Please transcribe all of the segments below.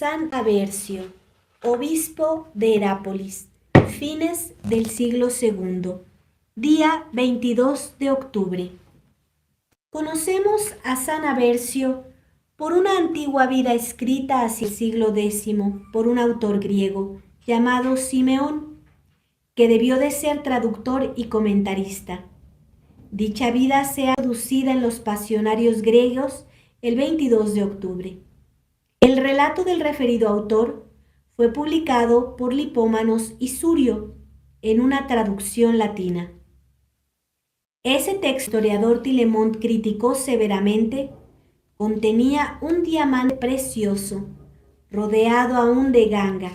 San Aversio, obispo de Herápolis, fines del siglo II, día 22 de octubre. Conocemos a San Aversio por una antigua vida escrita hacia el siglo X por un autor griego llamado Simeón, que debió de ser traductor y comentarista. Dicha vida se ha traducida en los pasionarios griegos el 22 de octubre. El relato del referido autor fue publicado por Lipómanos y Surio en una traducción latina. Ese texto, el historiador Tilemont criticó severamente, contenía un diamante precioso, rodeado aún de ganga,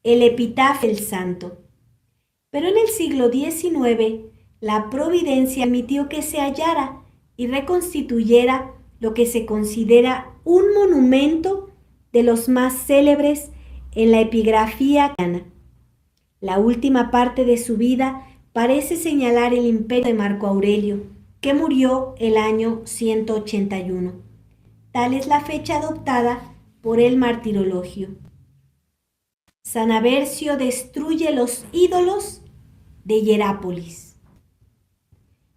el epitafio del santo. Pero en el siglo XIX, la providencia permitió que se hallara y reconstituyera lo que se considera un monumento de los más célebres en la epigrafía cristiana. La última parte de su vida parece señalar el imperio de Marco Aurelio, que murió el año 181. Tal es la fecha adoptada por el martirologio. San Aversio destruye los ídolos de Hierápolis.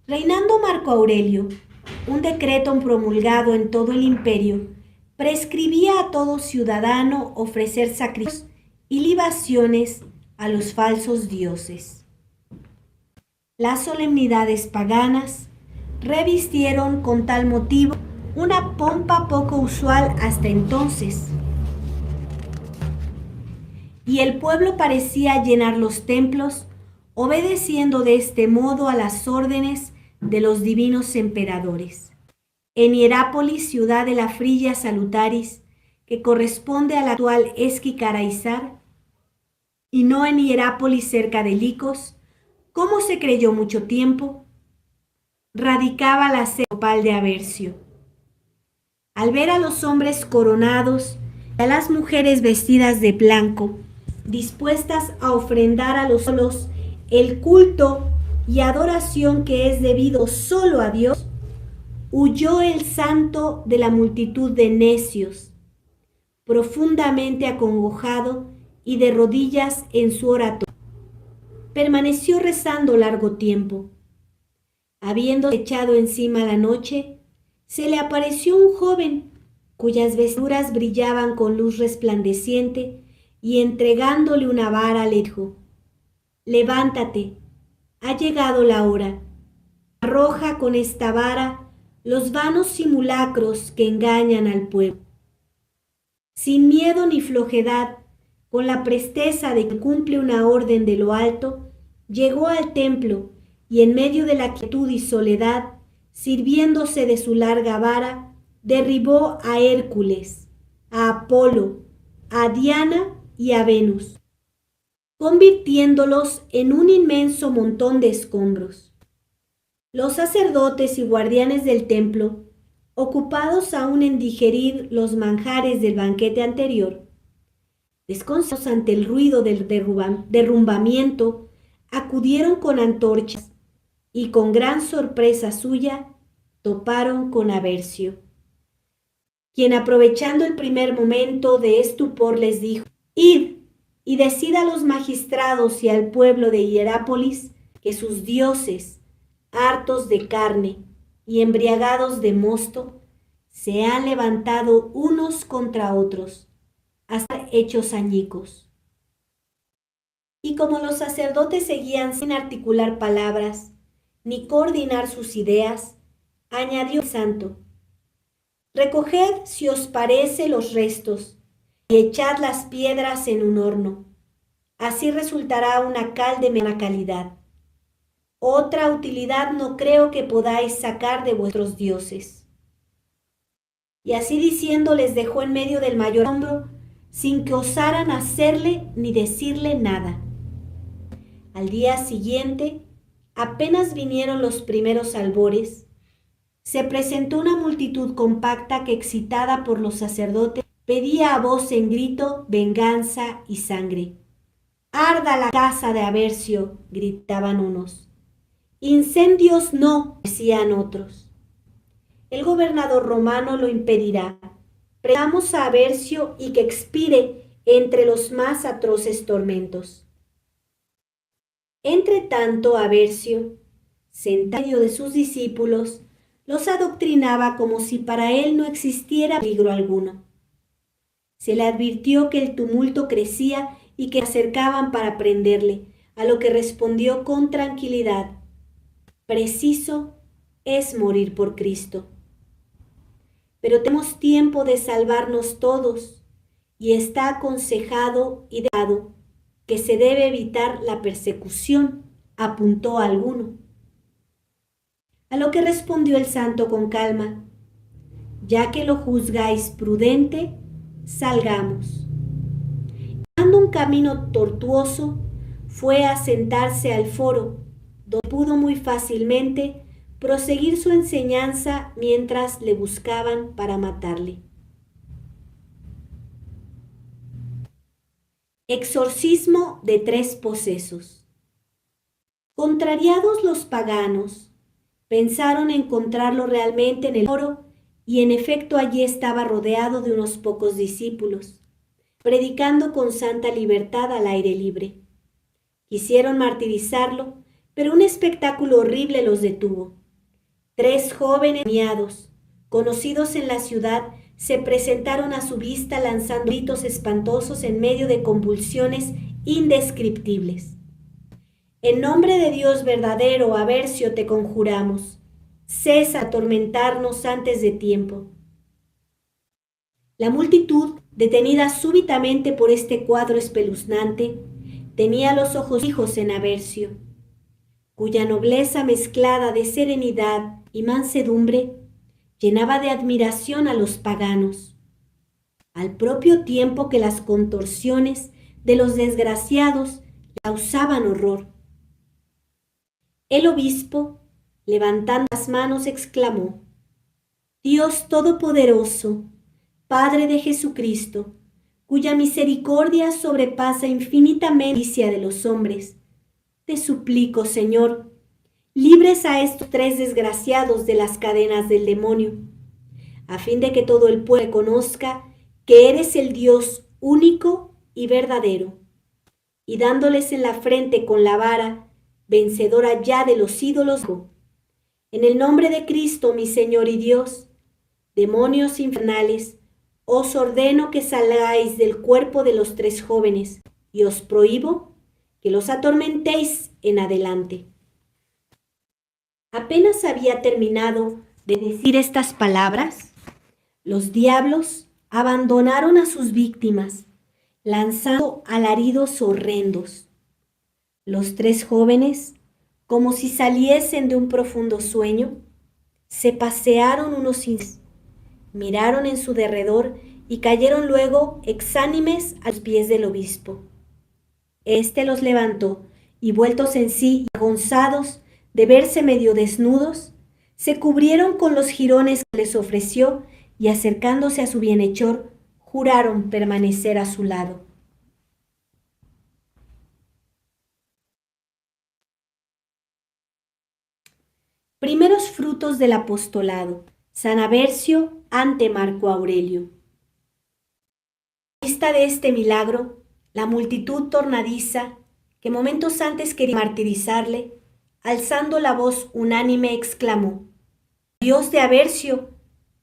Reinando Marco Aurelio, un decreto promulgado en todo el imperio prescribía a todo ciudadano ofrecer sacrificios y libaciones a los falsos dioses. Las solemnidades paganas revistieron con tal motivo una pompa poco usual hasta entonces, y el pueblo parecía llenar los templos, obedeciendo de este modo a las órdenes de los divinos emperadores. En Hierápolis, ciudad de la Frigia Salutaris, que corresponde a la actual Esquicaraizar, y no en Hierápolis cerca de Licos, como se creyó mucho tiempo, radicaba la sede papal de Aversio. Al ver a los hombres coronados y a las mujeres vestidas de blanco, dispuestas a ofrendar a los solos el culto y adoración que es debido solo a Dios, huyó el santo de la multitud de necios, profundamente acongojado y de rodillas en su oratorio. Permaneció rezando largo tiempo. Habiendo echado encima la noche, se le apareció un joven cuyas vestiduras brillaban con luz resplandeciente y entregándole una vara le dijo: «Levántate, ha llegado la hora. Arroja con esta vara los vanos simulacros que engañan al pueblo». Sin miedo ni flojedad, con la presteza de que cumple una orden de lo alto, llegó al templo y en medio de la quietud y soledad, sirviéndose de su larga vara, derribó a Hércules, a Apolo, a Diana y a Venus, convirtiéndolos en un inmenso montón de escombros. Los sacerdotes y guardianes del templo, ocupados aún en digerir los manjares del banquete anterior, desconcertados ante el ruido del derrumbamiento, acudieron con antorchas y con gran sorpresa suya toparon con Aversio, quien aprovechando el primer momento de estupor les dijo: «Id y decid a los magistrados y al pueblo de Hierápolis que sus dioses, hartos de carne y embriagados de mosto, se han levantado unos contra otros, hasta hechos añicos». Y como los sacerdotes seguían sin articular palabras, ni coordinar sus ideas, añadió el santo: «Recoged, si os parece, los restos, y echad las piedras en un horno. Así resultará una cal de mediana calidad. Otra utilidad no creo que podáis sacar de vuestros dioses». Y así diciendo les dejó en medio del mayor asombro, sin que osaran hacerle ni decirle nada. Al día siguiente, apenas vinieron los primeros albores, se presentó una multitud compacta que, excitada por los sacerdotes, pedía a voz en grito venganza y sangre. «¡Arda la casa de Aversio!», gritaban unos. «¡Incendios no!», decían otros. «El gobernador romano lo impedirá, Pregamos a Aversio y que expire entre los más atroces tormentos. Entre tanto, Aversio, sentado en medio de sus discípulos, los adoctrinaba como si para él no existiera peligro alguno. Se le advirtió que el tumulto crecía y que se acercaban para prenderle, a lo que respondió con tranquilidad: preciso es morir por Cristo. Pero tenemos tiempo de salvarnos todos, y está aconsejado y dado que se debe evitar la persecución, apuntó alguno. A lo que respondió el santo con calma: ya que lo juzgáis prudente, salgamos. Dando un camino tortuoso, fue a sentarse al foro, donde pudo muy fácilmente proseguir su enseñanza mientras le buscaban para matarle. Exorcismo de 3 posesos. Contrariados los paganos, pensaron encontrarlo realmente en el foro, y en efecto allí estaba rodeado de unos pocos discípulos, predicando con santa libertad al aire libre. Quisieron martirizarlo, pero un espectáculo horrible los detuvo. 3 jóvenes endemoniados, conocidos en la ciudad, se presentaron a su vista lanzando gritos espantosos en medio de convulsiones indescriptibles. En nombre de Dios verdadero, Aversio, te conjuramos, cesa de atormentarnos antes de tiempo. La multitud, detenida súbitamente por este cuadro espeluznante, tenía los ojos fijos en Aversio, cuya nobleza mezclada de serenidad y mansedumbre llenaba de admiración a los paganos, al propio tiempo que las contorsiones de los desgraciados causaban horror. El obispo, levantando las manos, exclamó: Dios Todopoderoso, Padre de Jesucristo, cuya misericordia sobrepasa infinitamente la malicia de los hombres, te suplico, Señor, libres a estos 3 desgraciados de las cadenas del demonio, a fin de que todo el pueblo conozca que eres el Dios único y verdadero, y dándoles en la frente con la vara, vencedora ya de los ídolos, en el nombre de Cristo, mi Señor y Dios, demonios infernales, os ordeno que salgáis del cuerpo de los 3 jóvenes, y os prohíbo que los atormentéis en adelante. Apenas había terminado de decir estas palabras, los diablos abandonaron a sus víctimas, lanzando alaridos horrendos. Los 3 jóvenes, como si saliesen de un profundo sueño, se pasearon unos instantes, miraron en su derredor y cayeron luego exánimes a los pies del obispo. Este los levantó y, vueltos en sí y avergonzados de verse medio desnudos, se cubrieron con los jirones que les ofreció y, acercándose a su bienhechor, juraron permanecer a su lado. Primeros frutos del apostolado. San Aversio ante Marco Aurelio. A vista de este milagro, la multitud tornadiza, que momentos antes quería martirizarle, alzando la voz unánime, exclamó: Dios de Aversio,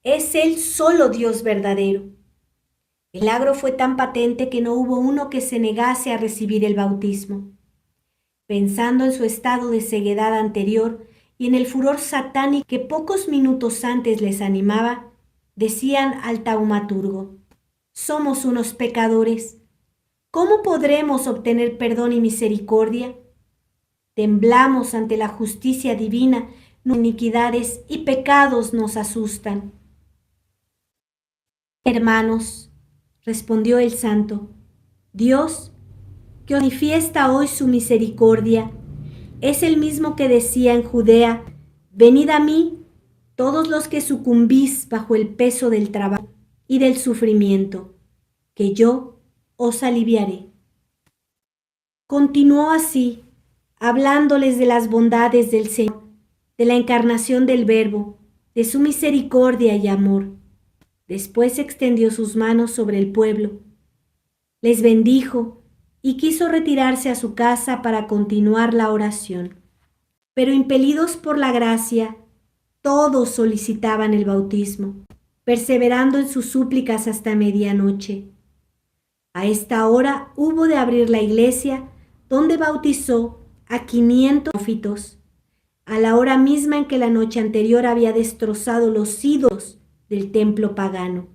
es Él solo Dios verdadero. El milagro fue tan patente que no hubo uno que se negase a recibir el bautismo. Pensando en su estado de ceguedad anterior y en el furor satánico que pocos minutos antes les animaba, decían al taumaturgo: somos unos pecadores. ¿Cómo podremos obtener perdón y misericordia? Temblamos ante la justicia divina, iniquidades y pecados nos asustan. Hermanos, respondió el santo, Dios, que manifiesta hoy su misericordia, es el mismo que decía en Judea: venid a mí, todos los que sucumbís bajo el peso del trabajo y del sufrimiento, que yo os aliviaré. Continuó así, hablándoles de las bondades del Señor, de la encarnación del Verbo, de su misericordia y amor, Después extendió sus manos sobre el pueblo, les bendijo y quiso retirarse a su casa para continuar la oración. Pero impelidos por la gracia, todos solicitaban el bautismo, perseverando en sus súplicas hasta medianoche. A esta hora hubo de abrir la iglesia, donde bautizó a 500 neófitos, a la hora misma en que la noche anterior había destrozado los ídolos del templo pagano.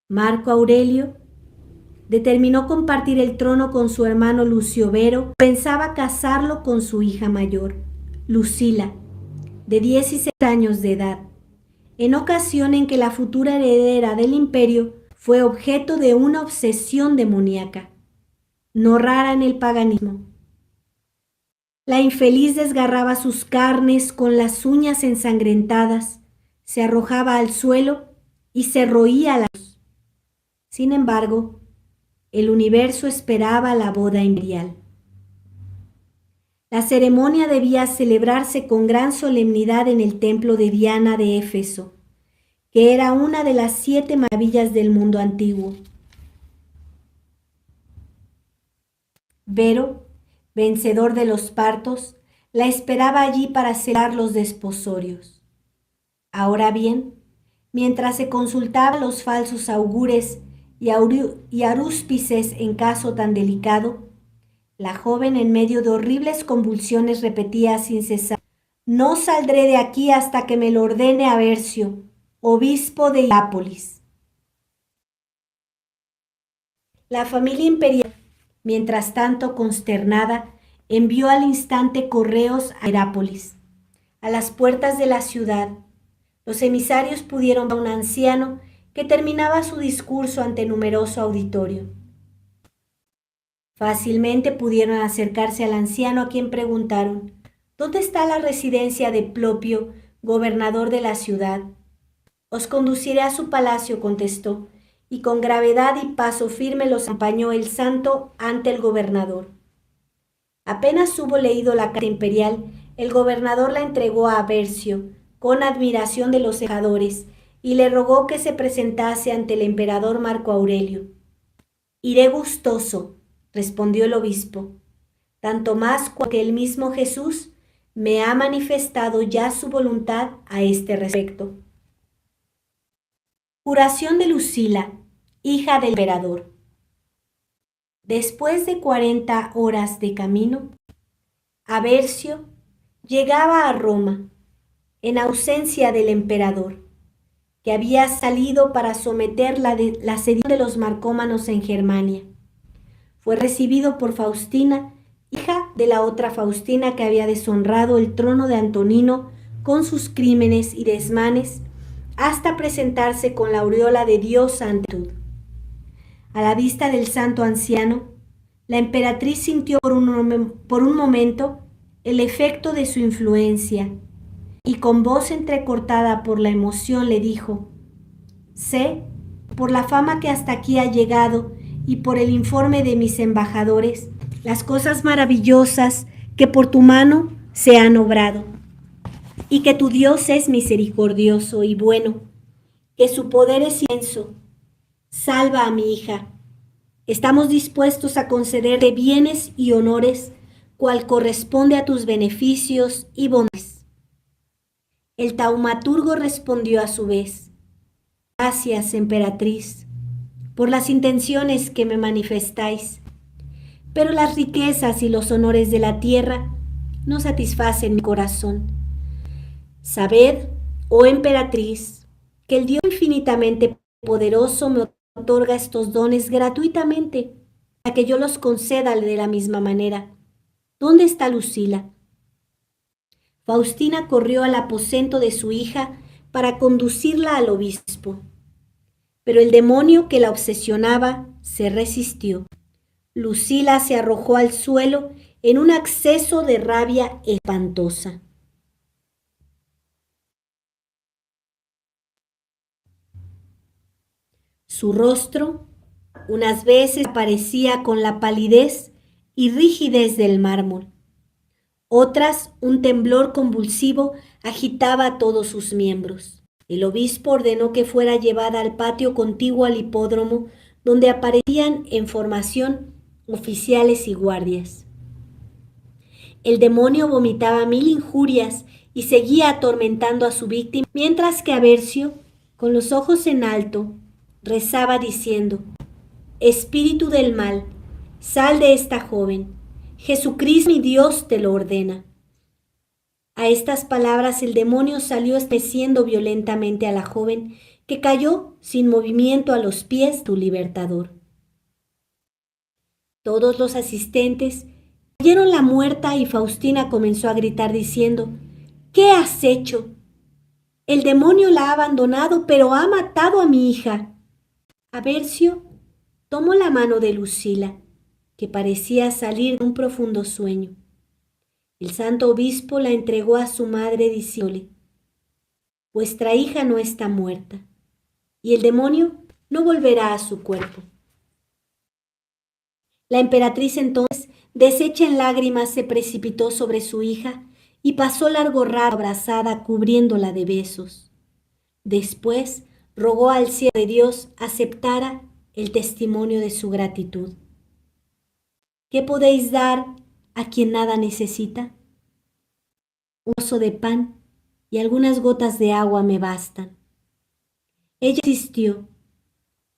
Marco Aurelio determinó compartir el trono con su hermano Lucio Vero. Pensaba casarlo con su hija mayor, Lucila, de 16 años de edad, en ocasión en que la futura heredera del imperio fue objeto de una obsesión demoníaca, no rara en el paganismo. La infeliz desgarraba sus carnes con las uñas ensangrentadas, se arrojaba al suelo y se roía la voz. Sin embargo, el universo esperaba la boda imperial. La ceremonia debía celebrarse con gran solemnidad en el templo de Diana de Éfeso, que era una de las 7 maravillas del mundo antiguo. Vero, vencedor de los partos, la esperaba allí para celar los desposorios. Ahora bien, mientras se consultaban los falsos augures y arúspices en caso tan delicado, la joven, en medio de horribles convulsiones, repetía sin cesar: «No saldré de aquí hasta que me lo ordene Aversio, obispo de Hierápolis». La familia imperial, mientras tanto consternada, envió al instante correos a Hierápolis. A las puertas de la ciudad, los emisarios pudieron ver a un anciano que terminaba su discurso ante numeroso auditorio. Fácilmente pudieron acercarse al anciano, a quien preguntaron: «¿Dónde está la residencia de Plopio, gobernador de la ciudad?» «Os conduciré a su palacio», contestó, y con gravedad y paso firme los acompañó el santo ante el gobernador. Apenas hubo leído la carta imperial, el gobernador la entregó a Aversio, con admiración de los embajadores, y le rogó que se presentase ante el emperador Marco Aurelio. «Iré gustoso», respondió el obispo, «tanto más cuanto que el mismo Jesús me ha manifestado ya su voluntad a este respecto». Curación de Lucila, hija del emperador. Después de 40 horas de camino, Aversio llegaba a Roma, en ausencia del emperador, que había salido para someter la sedición de los marcómanos en Germania. Fue recibido por Faustina, hija de la otra Faustina que había deshonrado el trono de Antonino con sus crímenes y desmanes, hasta presentarse con la aureola de diosa ante todo. A la vista del santo anciano, la emperatriz sintió por un momento el efecto de su influencia, y con voz entrecortada por la emoción le dijo: «Sé, por la fama que hasta aquí ha llegado y por el informe de mis embajadores, las cosas maravillosas que por tu mano se han obrado, y que tu Dios es misericordioso y bueno, que su poder es inmenso. Salva a mi hija. Estamos dispuestos a concederte bienes y honores, cual corresponde a tus beneficios y bondades». El taumaturgo respondió a su vez: «Gracias, emperatriz, por las intenciones que me manifestáis, pero las riquezas y los honores de la tierra no satisfacen mi corazón. Sabed, oh emperatriz, que el Dios infinitamente poderoso me otorga estos dones gratuitamente, para que yo los conceda de la misma manera. ¿Dónde está Lucila?». Faustina corrió al aposento de su hija para conducirla al obispo, pero el demonio que la obsesionaba se resistió. Lucila se arrojó al suelo en un acceso de rabia espantosa. Su rostro unas veces aparecía con la palidez y rigidez del mármol. Otras, un temblor convulsivo agitaba todos sus miembros. El obispo ordenó que fuera llevada al patio contiguo al hipódromo, donde aparecían en formación oficiales y guardias. El demonio vomitaba 1000 injurias y seguía atormentando a su víctima, mientras que Aversio, con los ojos en alto, rezaba diciendo: Espíritu del mal, sal de esta joven. Jesucristo mi Dios te lo ordena. A estas palabras el demonio salió estremeciendo violentamente a la joven, que cayó sin movimiento a los pies de su libertador. Todos los asistentes cayeron la muerta y Faustina comenzó a gritar diciendo: ¿Qué has hecho? El demonio la ha abandonado, pero ha matado a mi hija. Aversio tomó la mano de Lucila, que parecía salir de un profundo sueño. El santo obispo la entregó a su madre diciéndole: Vuestra hija no está muerta, y el demonio no volverá a su cuerpo. La emperatriz entonces, deshecha en lágrimas, se precipitó sobre su hija y pasó largo rato abrazada, cubriéndola de besos. Después rogó al cielo de Dios aceptara el testimonio de su gratitud. ¿Qué podéis dar a quien nada necesita? Un trozo de pan y algunas gotas de agua me bastan. Ella insistió.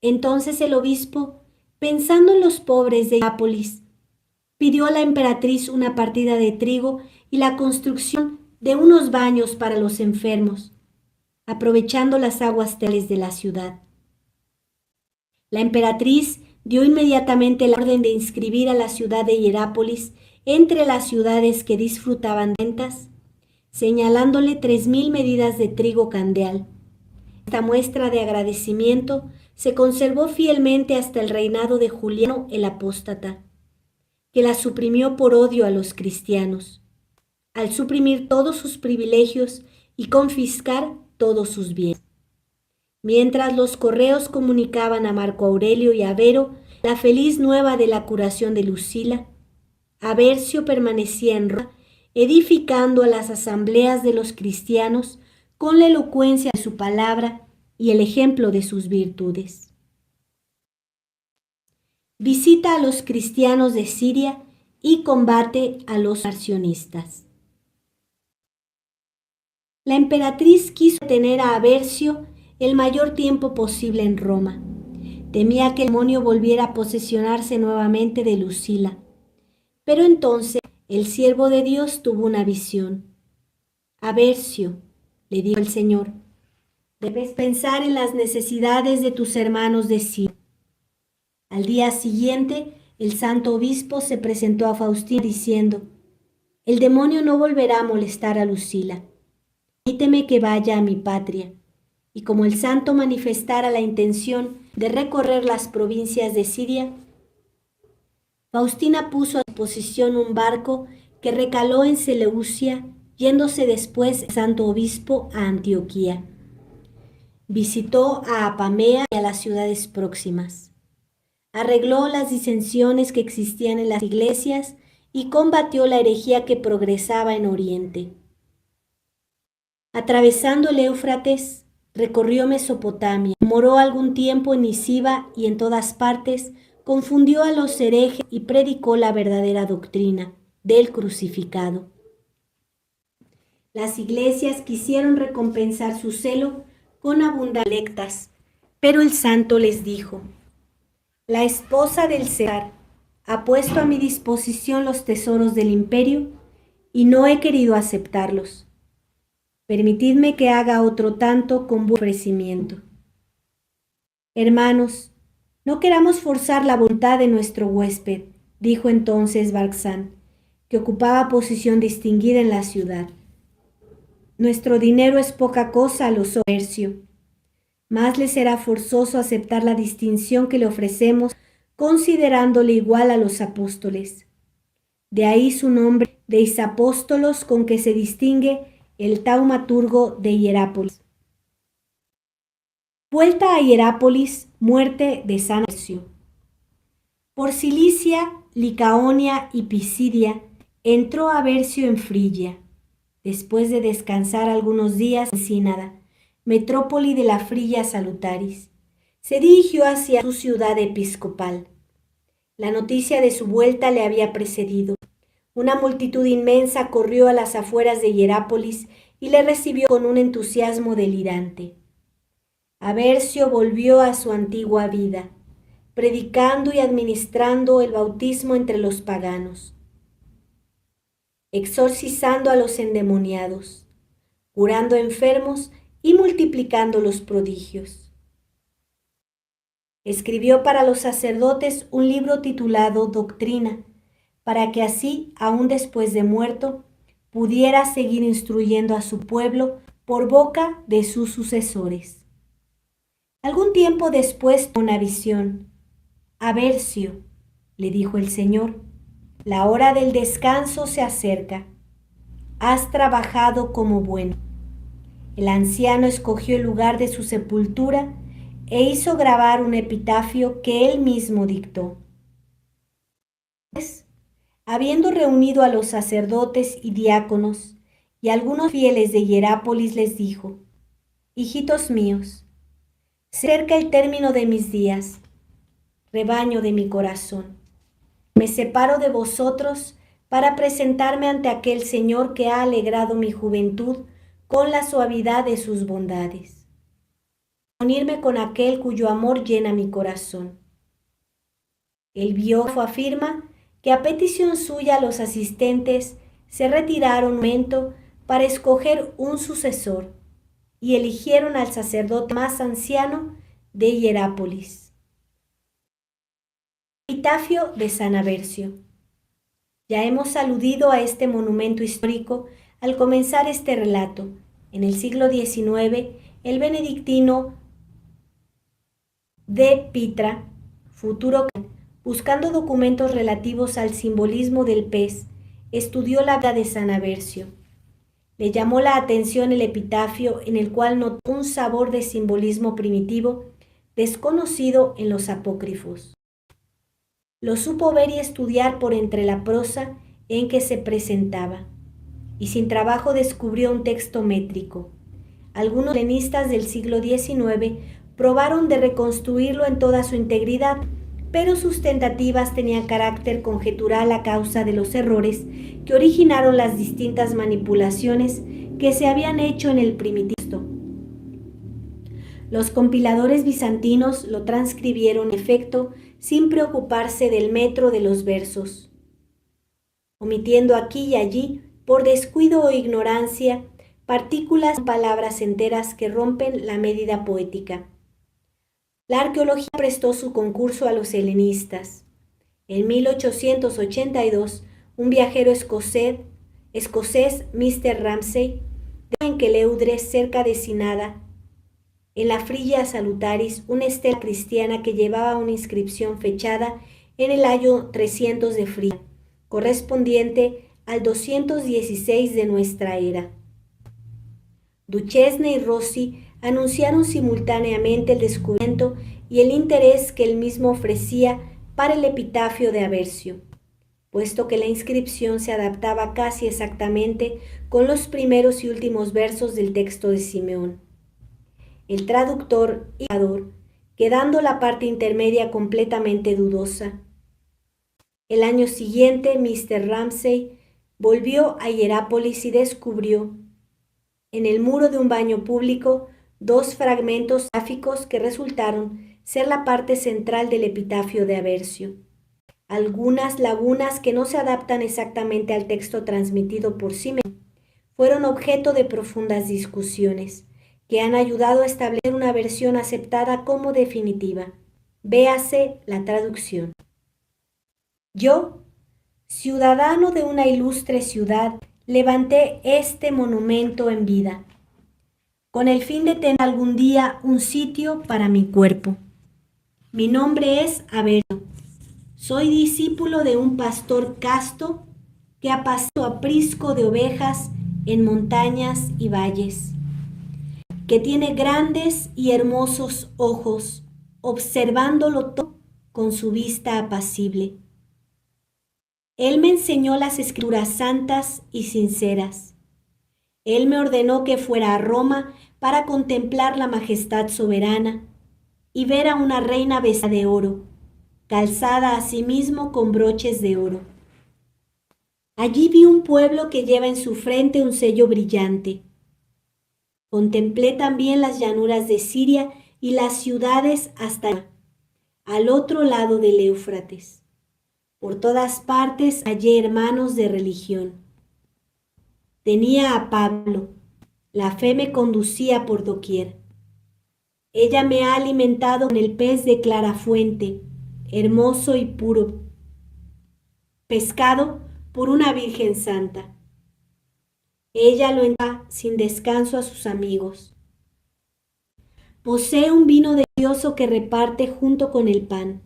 Entonces el obispo, pensando en los pobres de Hierápolis, pidió a la emperatriz una partida de trigo y la construcción de unos baños para los enfermos, aprovechando las aguas termales de la ciudad. La emperatriz dio inmediatamente la orden de inscribir a la ciudad de Hierápolis entre las ciudades que disfrutaban de rentas, señalándole 3000 medidas de trigo candeal. Esta muestra de agradecimiento se conservó fielmente hasta el reinado de Juliano el Apóstata, que la suprimió por odio a los cristianos, al suprimir todos sus privilegios y confiscar todos sus bienes. Mientras los correos comunicaban a Marco Aurelio y a Vero la feliz nueva de la curación de Lucila, Aversio permanecía en Roma, edificando a las asambleas de los cristianos con la elocuencia de su palabra y el ejemplo de sus virtudes. Visita a los cristianos de Siria y combate a los marcionistas. La emperatriz quiso tener a Aversio el mayor tiempo posible en Roma. Temía que el demonio volviera a posesionarse nuevamente de Lucila. Pero entonces el siervo de Dios tuvo una visión. Aversio, le dijo el Señor, debes pensar en las necesidades de tus hermanos de Siria. Al día siguiente, el santo obispo se presentó a Faustina diciendo: el demonio no volverá a molestar a Lucila. Permíteme que vaya a mi patria. Y como el santo manifestara la intención de recorrer las provincias de Siria, Faustina puso a disposición un barco que recaló en Seleucia, yéndose después el santo obispo a Antioquía. Visitó a Apamea y a las ciudades próximas. Arregló las disensiones que existían en las iglesias y combatió la herejía que progresaba en Oriente. Atravesando el Éufrates, recorrió Mesopotamia, moró algún tiempo en Nisiba y en todas partes confundió a los herejes y predicó la verdadera doctrina del crucificado. Las iglesias quisieron recompensar su celo con abundantes lectas, pero el santo les dijo: la esposa del César ha puesto a mi disposición los tesoros del imperio y no he querido aceptarlos. Permitidme que haga otro tanto con buen ofrecimiento. Hermanos, no queramos forzar la voluntad de nuestro huésped, dijo entonces Balxán, que ocupaba posición distinguida en la ciudad. Nuestro dinero es poca cosa a los Aversio. Más le será forzoso aceptar la distinción que le ofrecemos, considerándole igual a los apóstoles. De ahí su nombre de isapóstolos, con que se distingue el taumaturgo de Hierápolis. Vuelta a Hierápolis, muerte de San Aversio. Por Cilicia, Licaonia y Pisidia entró Aversio en Frigia, después de descansar algunos días en Sínada, metrópoli de la Frigia Salutaris. Se dirigió hacia su ciudad episcopal. La noticia de su vuelta le había precedido. Una multitud inmensa corrió a las afueras de Hierápolis y le recibió con un entusiasmo delirante. Aversio volvió a su antigua vida, predicando y administrando el bautismo entre los paganos, exorcizando a los endemoniados, curando enfermos y multiplicando los prodigios. Escribió para los sacerdotes un libro titulado Doctrina, para que así, aún después de muerto, pudiera seguir instruyendo a su pueblo por boca de sus sucesores. Algún tiempo después tuvo una visión. Aversio, le dijo el Señor, la hora del descanso se acerca. Has trabajado como bueno. El anciano escogió el lugar de su sepultura e hizo grabar un epitafio que él mismo dictó. Habiendo reunido a los sacerdotes y diáconos y algunos fieles de Hierápolis, les dijo: Hijitos míos, cerca el término de mis días, rebaño de mi corazón. Me separo de vosotros para presentarme ante aquel Señor que ha alegrado mi juventud con la suavidad de sus bondades. Unirme con aquel cuyo amor llena mi corazón. El biógrafo afirma que a petición suya los asistentes se retiraron un momento para escoger un sucesor y eligieron al sacerdote más anciano de Hierápolis. Epitafio de San Aversio. Ya hemos aludido a este monumento histórico al comenzar este relato. En el siglo XIX, el benedictino de Pitra, futuro, buscando documentos relativos al simbolismo del pez, estudió la vida de San Aversio. Le llamó la atención el epitafio en el cual notó un sabor de simbolismo primitivo desconocido en los apócrifos. Lo supo ver y estudiar por entre la prosa en que se presentaba, y sin trabajo descubrió un texto métrico. Algunos helenistas del siglo XIX probaron de reconstruirlo en toda su integridad, pero sus tentativas tenían carácter conjetural a causa de los errores que originaron las distintas manipulaciones que se habían hecho en el primitivo. Los compiladores bizantinos lo transcribieron en efecto sin preocuparse del metro de los versos, omitiendo aquí y allí, por descuido o ignorancia, partículas o palabras enteras que rompen la medida poética. La arqueología prestó su concurso a los helenistas. En 1882, un viajero escocés, Mr. Ramsay, en Keleudre, cerca de Sinada, en la Frigia Salutaris, una estela cristiana que llevaba una inscripción fechada en el año 300 de Frigia, correspondiente al 216 de nuestra era. Duchesne y Rossi anunciaron simultáneamente el descubrimiento y el interés que él mismo ofrecía para el epitafio de Aversio, puesto que la inscripción se adaptaba casi exactamente con los primeros y últimos versos del texto de Simeón. El traductor y creador, quedando la parte intermedia completamente dudosa. El año siguiente, Mr. Ramsay volvió a Hierápolis y descubrió, en el muro de un baño público, dos fragmentos gráficos que resultaron ser la parte central del epitafio de Aversio. Algunas lagunas que no se adaptan exactamente al texto transmitido por Simeón fueron objeto de profundas discusiones, que han ayudado a establecer una versión aceptada como definitiva. Véase la traducción. Yo, ciudadano de una ilustre ciudad, levanté este monumento en vida, con el fin de tener algún día un sitio para mi cuerpo. Mi nombre es Aversio. Soy discípulo de un pastor casto que apacentó aprisco de ovejas en montañas y valles, que tiene grandes y hermosos ojos, observándolo todo con su vista apacible. Él me enseñó las escrituras santas y sinceras. Él me ordenó que fuera a Roma para contemplar la majestad soberana y ver a una reina vestida de oro, calzada asimismo con broches de oro. Allí vi un pueblo que lleva en su frente un sello brillante. Contemplé también las llanuras de Siria y las ciudades hasta al otro lado del Éufrates. Por todas partes hallé hermanos de religión. Tenía a Pablo, la fe me conducía por doquier. Ella me ha alimentado con el pez de clara fuente, hermoso y puro, pescado por una Virgen Santa. Ella lo entrega sin descanso a sus amigos. Posee un vino delicioso que reparte junto con el pan.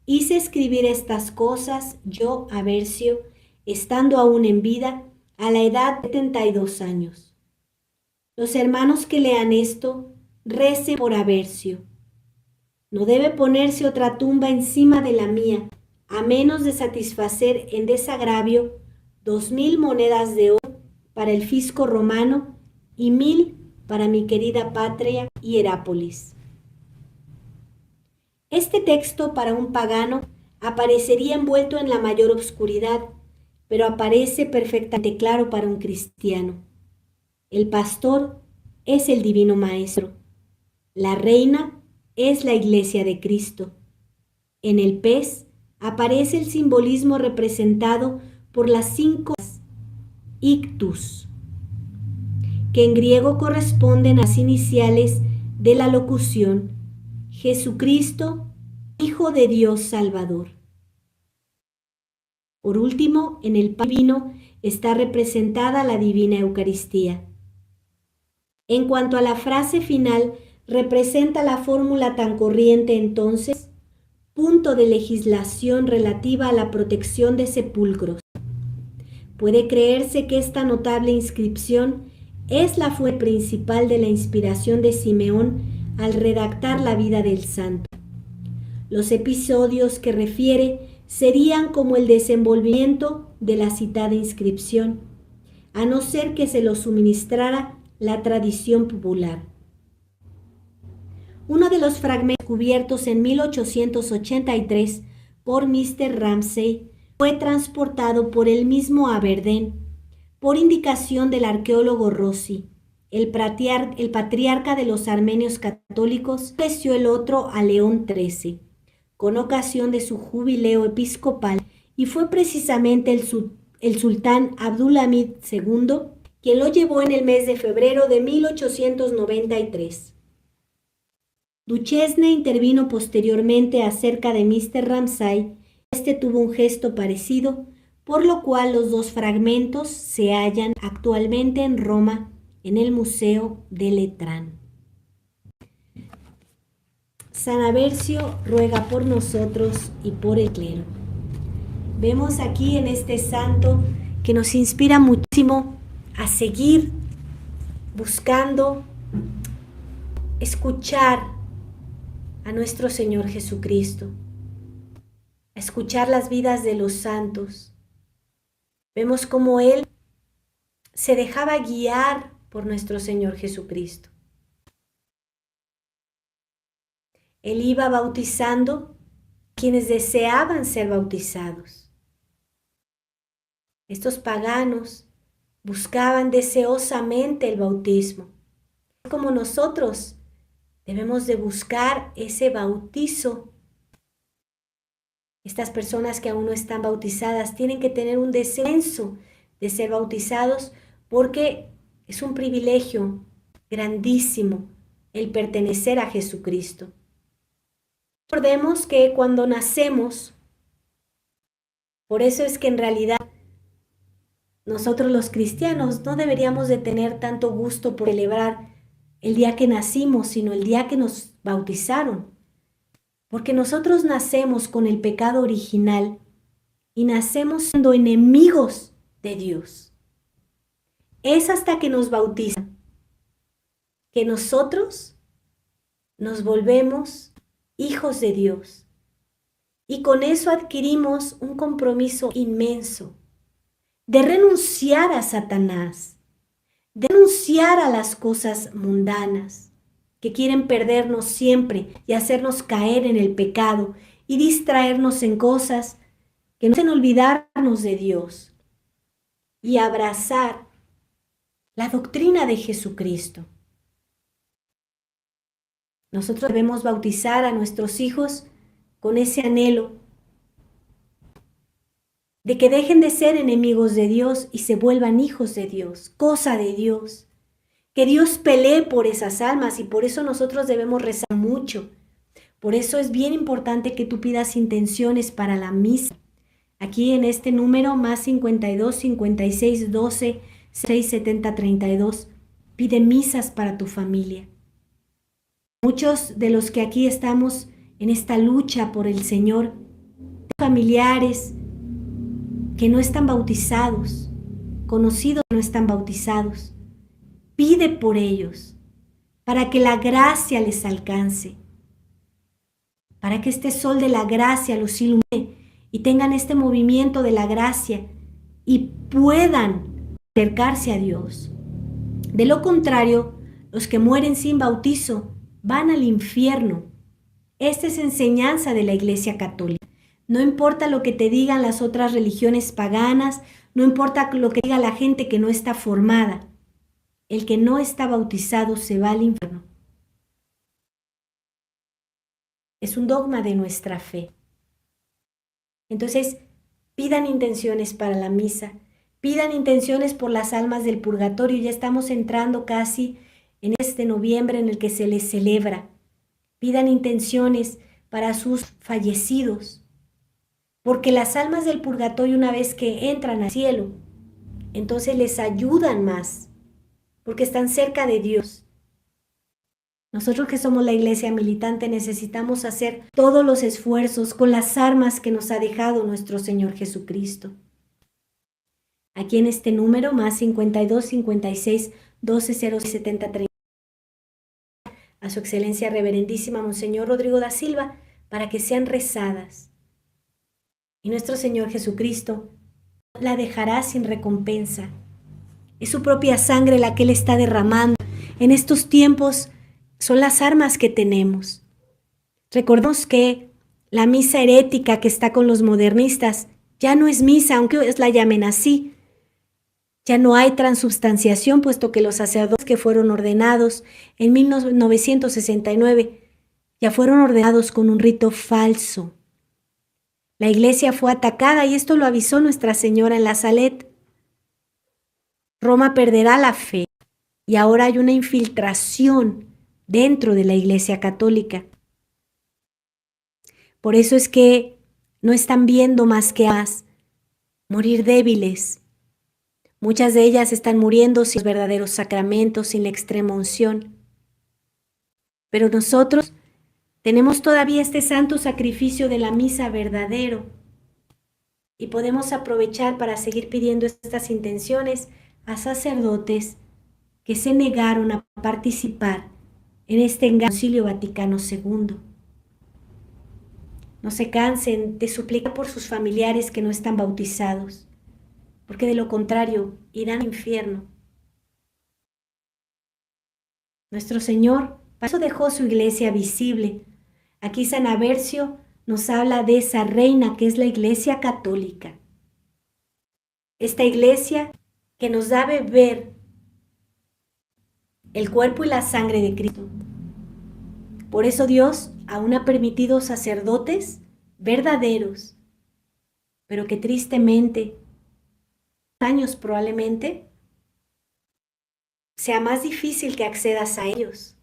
Hice escribir estas cosas yo, Aversio, estando aún en vida, a la edad de 72 años. Los hermanos que lean esto, recen por Aversio. No debe ponerse otra tumba encima de la mía, a menos de satisfacer en desagravio 2000 monedas de oro para el fisco romano y 1000 para mi querida patria Hierápolis. Este texto para un pagano aparecería envuelto en la mayor obscuridad, pero aparece perfectamente claro para un cristiano. El pastor es el divino maestro. La reina es la iglesia de Cristo. En el pez aparece el simbolismo representado por las 5 ictus, que en griego corresponden a las iniciales de la locución Jesucristo, Hijo de Dios Salvador. Por último, en el pan divino está representada la divina Eucaristía. En cuanto a la frase final, representa la fórmula tan corriente entonces, punto de legislación relativa a la protección de sepulcros. Puede creerse que esta notable inscripción es la fuente principal de la inspiración de Simeón al redactar la vida del santo. Los episodios que refiere serían como el desenvolvimiento de la citada inscripción, a no ser que se lo suministrara la tradición popular. Uno de los fragmentos cubiertos en 1883 por Mr. Ramsay fue transportado por el mismo Aberdeen, por indicación del arqueólogo Rossi. El patriarca de los armenios católicos ofreció el otro a León XIII, con ocasión de su jubileo episcopal, y fue precisamente el sultán Abdulhamid II quien lo llevó en el mes de febrero de 1893. Duchesne intervino posteriormente acerca de Mr. Ramsay. Este tuvo un gesto parecido, por lo cual los dos fragmentos se hallan actualmente en Roma, en el Museo de Letrán. San Aversio ruega por nosotros y por el clero. Vemos aquí en este santo que nos inspira muchísimo a seguir buscando escuchar a nuestro Señor Jesucristo, a escuchar las vidas de los santos. Vemos cómo Él se dejaba guiar por nuestro Señor Jesucristo. Él iba bautizando a quienes deseaban ser bautizados. Estos paganos buscaban deseosamente el bautismo. Como nosotros debemos de buscar ese bautizo. Estas personas que aún no están bautizadas tienen que tener un deseo de ser bautizados porque es un privilegio grandísimo el pertenecer a Jesucristo. Recordemos que cuando nacemos, por eso es que en realidad nosotros los cristianos no deberíamos de tener tanto gusto por celebrar el día que nacimos, sino el día que nos bautizaron. Porque nosotros nacemos con el pecado original y nacemos siendo enemigos de Dios. Es hasta que nos bautizan que nosotros nos volvemos hijos de Dios. Y con eso adquirimos un compromiso inmenso de renunciar a Satanás, denunciar a las cosas mundanas que quieren perdernos siempre y hacernos caer en el pecado y distraernos en cosas que nos hacen olvidarnos de Dios y abrazar la doctrina de Jesucristo. Nosotros debemos bautizar a nuestros hijos con ese anhelo de que dejen de ser enemigos de Dios y se vuelvan hijos de Dios, cosa de Dios. Que Dios pelee por esas almas y por eso nosotros debemos rezar mucho. Por eso es bien importante que tú pidas intenciones para la misa. Aquí en este número más 52 56 12 6 70 32 pide misas para tu familia. Muchos de los que aquí estamos en esta lucha por el Señor, familiares que no están bautizados, conocidos que no están bautizados, pide por ellos, para que la gracia les alcance, para que este sol de la gracia los ilumine y tengan este movimiento de la gracia y puedan acercarse a Dios. De lo contrario, los que mueren sin bautizo van al infierno. Esta es enseñanza de la Iglesia Católica. No importa lo que te digan las otras religiones paganas, no importa lo que diga la gente que no está formada. El que no está bautizado se va al infierno. Es un dogma de nuestra fe. Entonces, pidan intenciones para la misa, pidan intenciones por las almas del purgatorio. Ya estamos entrando casi en este noviembre en el que se les celebra. Pidan intenciones para sus fallecidos, porque las almas del purgatorio, una vez que entran al cielo, entonces les ayudan más, porque están cerca de Dios. Nosotros que somos la iglesia militante necesitamos hacer todos los esfuerzos con las armas que nos ha dejado nuestro Señor Jesucristo. Aquí en este número, más 52 56 12 0 70 30, a su excelencia reverendísima Monseñor Rodrigo da Silva, para que sean rezadas. Y nuestro Señor Jesucristo la dejará sin recompensa. Es su propia sangre la que Él está derramando. En estos tiempos son las armas que tenemos. Recordemos que la misa herética que está con los modernistas ya no es misa, aunque la llamen así. Ya no hay transubstanciación, puesto que los sacerdotes que fueron ordenados en 1969 ya fueron ordenados con un rito falso. La iglesia fue atacada y esto lo avisó Nuestra Señora en la Salet. Roma perderá la fe y ahora hay una infiltración dentro de la Iglesia Católica. Por eso es que no están viendo más que morir débiles. Muchas de ellas están muriendo sin los verdaderos sacramentos, sin la extrema unción. Pero nosotros tenemos todavía este santo sacrificio de la misa verdadero y podemos aprovechar para seguir pidiendo estas intenciones a sacerdotes que se negaron a participar en este Concilio Vaticano II. No se cansen de suplicar por sus familiares que no están bautizados, porque de lo contrario irán al infierno. Nuestro Señor, para eso dejó su iglesia visible. Aquí San Aversio nos habla de esa reina que es la Iglesia Católica. Esta iglesia que nos da a beber el cuerpo y la sangre de Cristo. Por eso Dios aún ha permitido sacerdotes verdaderos, pero que tristemente, años probablemente, sea más difícil que accedas a ellos.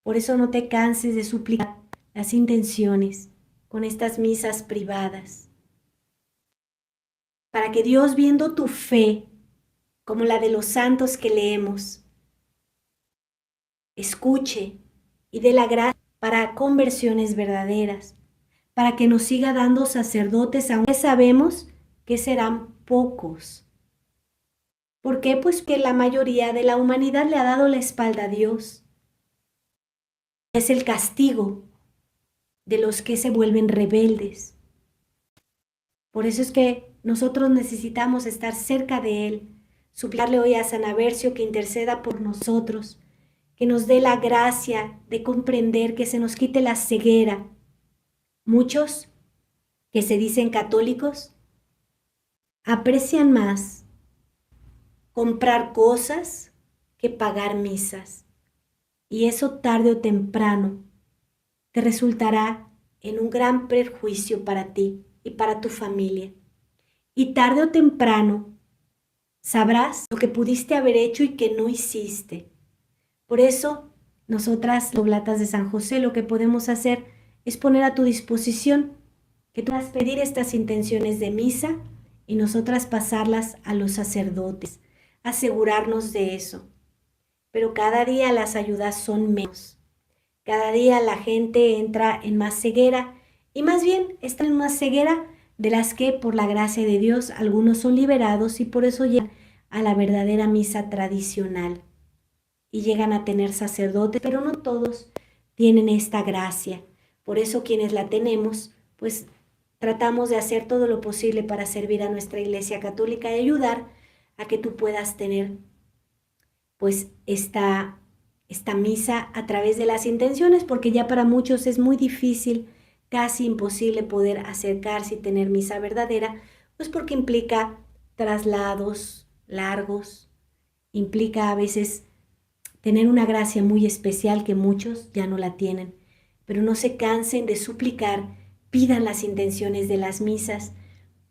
Por eso no te canses de suplicar las intenciones con estas misas privadas, para que Dios, viendo tu fe, como la de los santos que leemos, escuche y dé la gracia para conversiones verdaderas, para que nos siga dando sacerdotes, aunque sabemos que serán pocos. ¿Por qué? Pues que la mayoría de la humanidad le ha dado la espalda a Dios. Es el castigo de los que se vuelven rebeldes. Por eso es que nosotros necesitamos estar cerca de Él, suplicarle hoy a San Aversio que interceda por nosotros, que nos dé la gracia de comprender, que se nos quite la ceguera. Muchos que se dicen católicos aprecian más comprar cosas que pagar misas. Y eso tarde o temprano te resultará en un gran perjuicio para ti y para tu familia. Y tarde o temprano sabrás lo que pudiste haber hecho y que no hiciste. Por eso, nosotras, Oblatas de San José, lo que podemos hacer es poner a tu disposición que tú puedas pedir estas intenciones de misa y nosotras pasarlas a los sacerdotes, asegurarnos de eso. Pero cada día las ayudas son menos. Cada día la gente entra en más ceguera y más bien están en una ceguera de las que por la gracia de Dios algunos son liberados y por eso llegan a la verdadera misa tradicional y llegan a tener sacerdotes, pero no todos tienen esta gracia. Por eso quienes la tenemos, pues tratamos de hacer todo lo posible para servir a nuestra Iglesia Católica y ayudar a que tú puedas tener pues esta misa a través de las intenciones, porque ya para muchos es muy difícil, casi imposible poder acercarse y tener misa verdadera, pues porque implica traslados largos, implica a veces tener una gracia muy especial que muchos ya no la tienen. Pero no se cansen de suplicar, pidan las intenciones de las misas.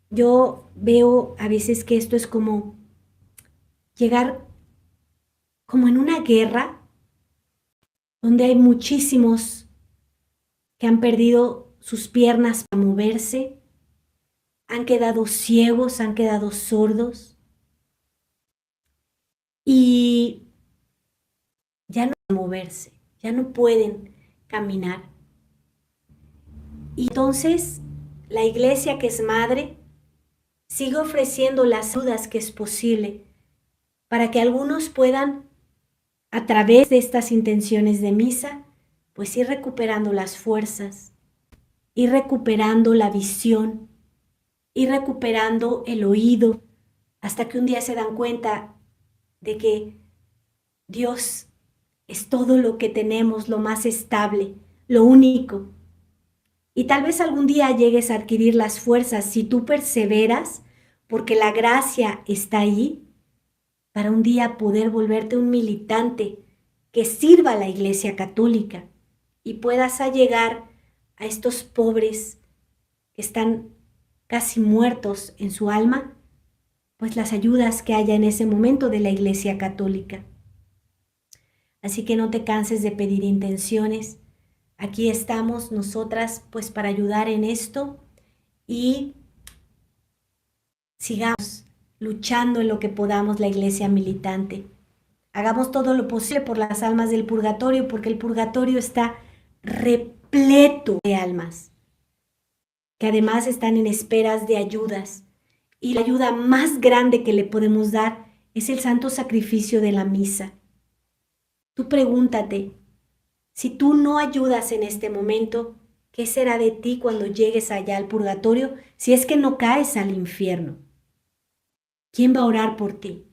Yo veo a veces que esto es como llegar como en una guerra donde hay muchísimos que han perdido sus piernas para moverse, han quedado ciegos, han quedado sordos y ya no pueden moverse, ya no pueden caminar. Y entonces la Iglesia, que es madre, sigue ofreciendo las ayudas que es posible para que algunos puedan, a través de estas intenciones de misa, pues ir recuperando las fuerzas, ir recuperando la visión, ir recuperando el oído, hasta que un día se dan cuenta de que Dios es todo lo que tenemos, lo más estable, lo único. Y tal vez algún día llegues a adquirir las fuerzas si tú perseveras, porque la gracia está ahí, para un día poder volverte un militante que sirva a la Iglesia Católica y puedas llegar a estos pobres que están casi muertos en su alma, pues las ayudas que haya en ese momento de la Iglesia Católica. Así que no te canses de pedir intenciones. Aquí estamos nosotras pues para ayudar en esto y sigamos luchando en lo que podamos la Iglesia militante. Hagamos todo lo posible por las almas del purgatorio, porque el purgatorio está repleto de almas que además están en esperas de ayudas. Y la ayuda más grande que le podemos dar es el santo sacrificio de la misa. Tú pregúntate, si tú no ayudas en este momento, ¿qué será de ti cuando llegues allá al purgatorio si es que no caes al infierno? ¿Quién va a orar por ti?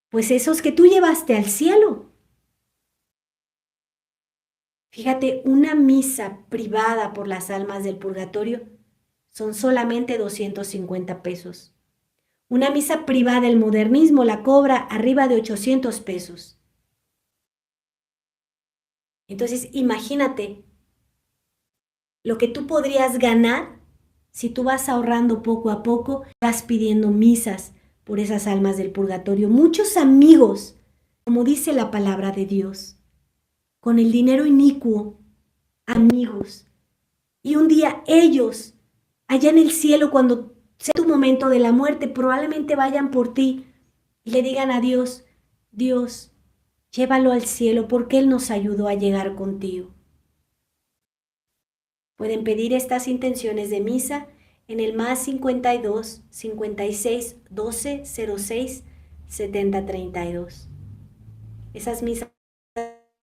Pues esos que tú llevaste al cielo. Fíjate, una misa privada por las almas del purgatorio son solamente 250 pesos. Una misa privada del modernismo la cobra arriba de 800 pesos. Entonces, imagínate lo que tú podrías ganar si tú vas ahorrando poco a poco, vas pidiendo misas por esas almas del purgatorio. Muchos amigos, como dice la palabra de Dios, con el dinero inicuo, amigos. Y un día ellos, allá en el cielo, cuando sea tu momento de la muerte, probablemente vayan por ti y le digan a Dios, Dios, llévalo al cielo porque Él nos ayudó a llegar contigo. Pueden pedir estas intenciones de misa en el más 52 56 12 06 70 32. Esas misas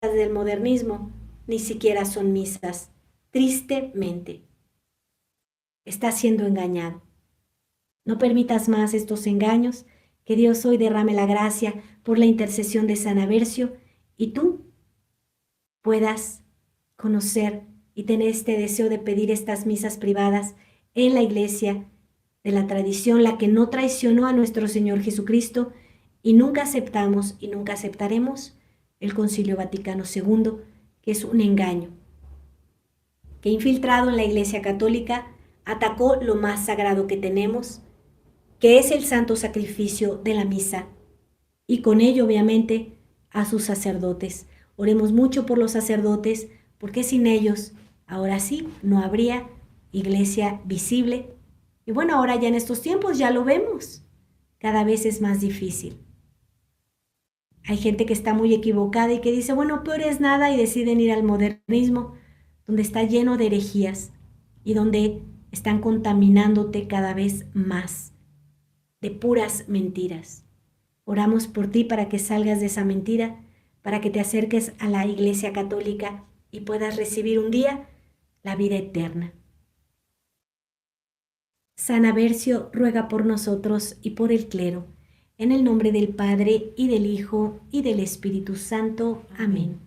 del modernismo ni siquiera son misas. Tristemente, estás siendo engañado. No permitas más estos engaños Que Dios hoy derrame la gracia por la intercesión de San Aversio y tú puedas conocer y tener este deseo de pedir estas misas privadas en la iglesia de la tradición, la que no traicionó a nuestro Señor Jesucristo, y nunca aceptamos y nunca aceptaremos el Concilio Vaticano II, que es un engaño, que infiltrado en la Iglesia Católica atacó lo más sagrado que tenemos, que es el santo sacrificio de la misa, y con ello obviamente a sus sacerdotes. Oremos mucho por los sacerdotes, porque sin ellos, ahora sí, no habría iglesia visible. Y bueno, ahora ya en estos tiempos ya lo vemos, cada vez es más difícil. Hay gente que está muy equivocada y que dice, bueno, peor es nada, y deciden ir al modernismo, donde está lleno de herejías y donde están contaminándote cada vez más de puras mentiras. Oramos por ti para que salgas de esa mentira, para que te acerques a la Iglesia Católica y puedas recibir un día la vida eterna. San Aversio ruega por nosotros y por el clero, en el nombre del Padre, y del Hijo, y del Espíritu Santo. Amén.